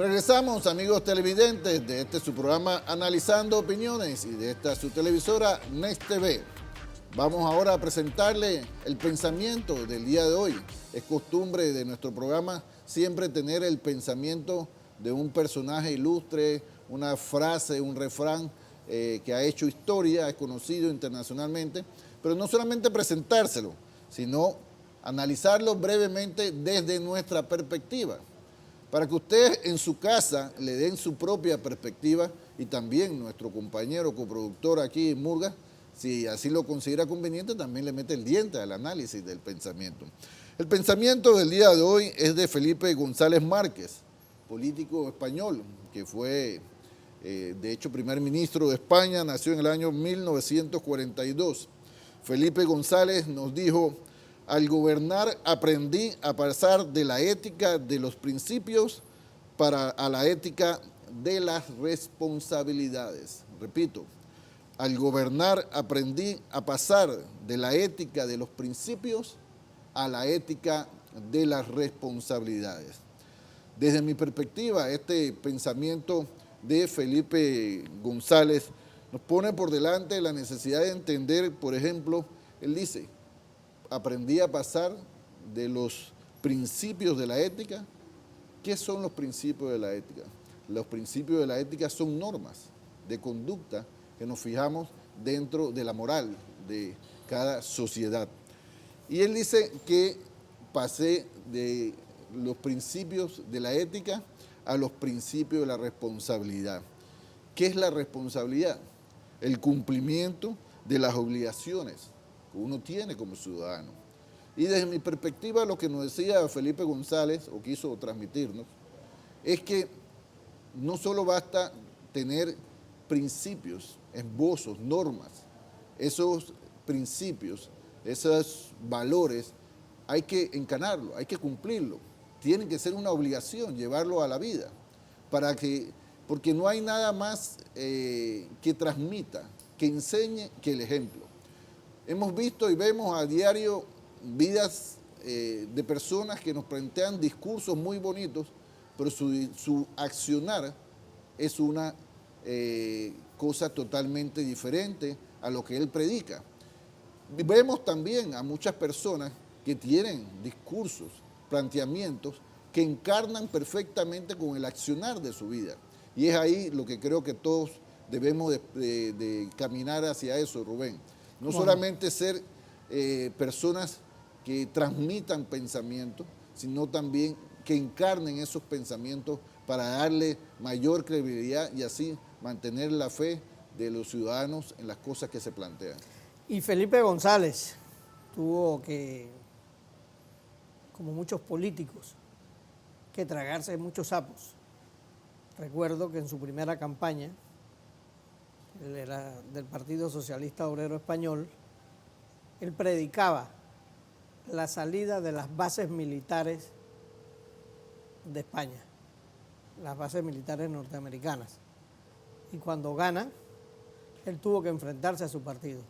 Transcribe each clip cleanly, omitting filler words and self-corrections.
Regresamos, amigos televidentes, de este su programa Analizando Opiniones y de esta su televisora Next TV. Vamos ahora a presentarle el pensamiento del día de hoy. Es costumbre de nuestro programa siempre tener el pensamiento de un personaje ilustre, una frase, un refrán que ha hecho historia, es conocido internacionalmente, pero no solamente presentárselo, sino analizarlo brevemente desde nuestra perspectiva, para que usted en su casa le den su propia perspectiva y también nuestro compañero coproductor aquí en Murga, si así lo considera conveniente, también le mete el diente al análisis del pensamiento. El pensamiento del día de hoy es de Felipe González Márquez, político español, que fue, de hecho, primer ministro de España, nació en el año 1942. Felipe González nos dijo: al gobernar aprendí a pasar de la ética de los principios a la ética de las responsabilidades. Repito, al gobernar aprendí a pasar de la ética de los principios a la ética de las responsabilidades. Desde mi perspectiva, este pensamiento de Felipe González nos pone por delante la necesidad de entender, por ejemplo, él dice: aprendí a pasar de los principios de la ética. ¿Qué son los principios de la ética? Los principios de la ética son normas de conducta que nos fijamos dentro de la moral de cada sociedad. Y él dice que pasé de los principios de la ética a los principios de la responsabilidad. ¿Qué es la responsabilidad? El cumplimiento de las obligaciones que uno tiene como ciudadano. Y desde mi perspectiva, lo que nos decía Felipe González, o quiso transmitirnos, es que no solo basta tener principios, esbozos, normas. Esos principios, esos valores, hay que encarnarlo, hay que cumplirlo. Tiene que ser una obligación llevarlo a la vida, porque no hay nada más que transmita, que enseñe que el ejemplo. Hemos visto y vemos a diario vidas de personas que nos plantean discursos muy bonitos, pero su accionar es una cosa totalmente diferente a lo que él predica. Vemos también a muchas personas que tienen discursos, planteamientos que encarnan perfectamente con el accionar de su vida. Y es ahí lo que creo que todos debemos de caminar hacia eso, Rubén. No solamente ser personas que transmitan pensamientos, sino también que encarnen esos pensamientos para darle mayor credibilidad y así mantener la fe de los ciudadanos en las cosas que se plantean. Y Felipe González tuvo que, como muchos políticos, que tragarse muchos sapos. Recuerdo que en su primera campaña, él era del Partido Socialista Obrero Español, él predicaba la salida de las bases militares de España, las bases militares norteamericanas. Y cuando gana, él tuvo que enfrentarse a su partido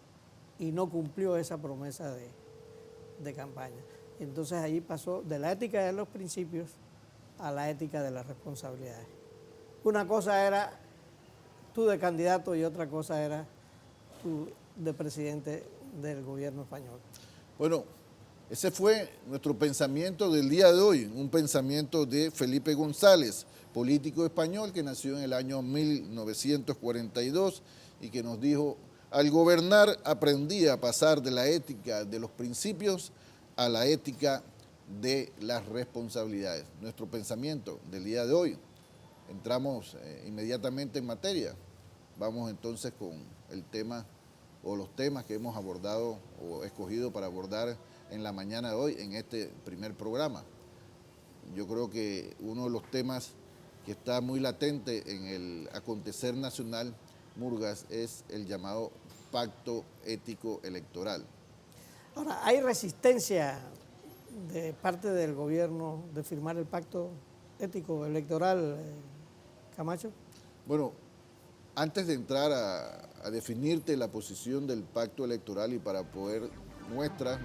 y no cumplió esa promesa de campaña. Entonces allí pasó de la ética de los principios a la ética de las responsabilidades. Una cosa era tú de candidato y otra cosa era tú de presidente del gobierno español. Bueno, ese fue nuestro pensamiento del día de hoy, un pensamiento de Felipe González, político español que nació en el año 1942 y que nos dijo: al gobernar aprendí a pasar de la ética de los principios a la ética de las responsabilidades. Nuestro pensamiento del día de hoy. Entramos inmediatamente en materia. Vamos entonces con el tema o los temas que hemos abordado o escogido para abordar en la mañana de hoy en este primer programa. Yo creo que uno de los temas que está muy latente en el acontecer nacional, Murgas, es el llamado pacto ético electoral. Ahora, ¿hay resistencia de parte del gobierno de firmar el pacto ético electoral, Camacho? Bueno, antes de entrar a definirte la posición del pacto electoral y para poder nuestro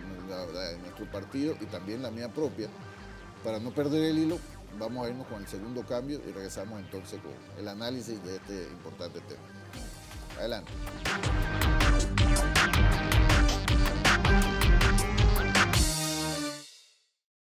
partido y también la mía propia, para no perder el hilo, vamos a irnos con el segundo cambio y regresamos entonces con el análisis de este importante tema. Adelante.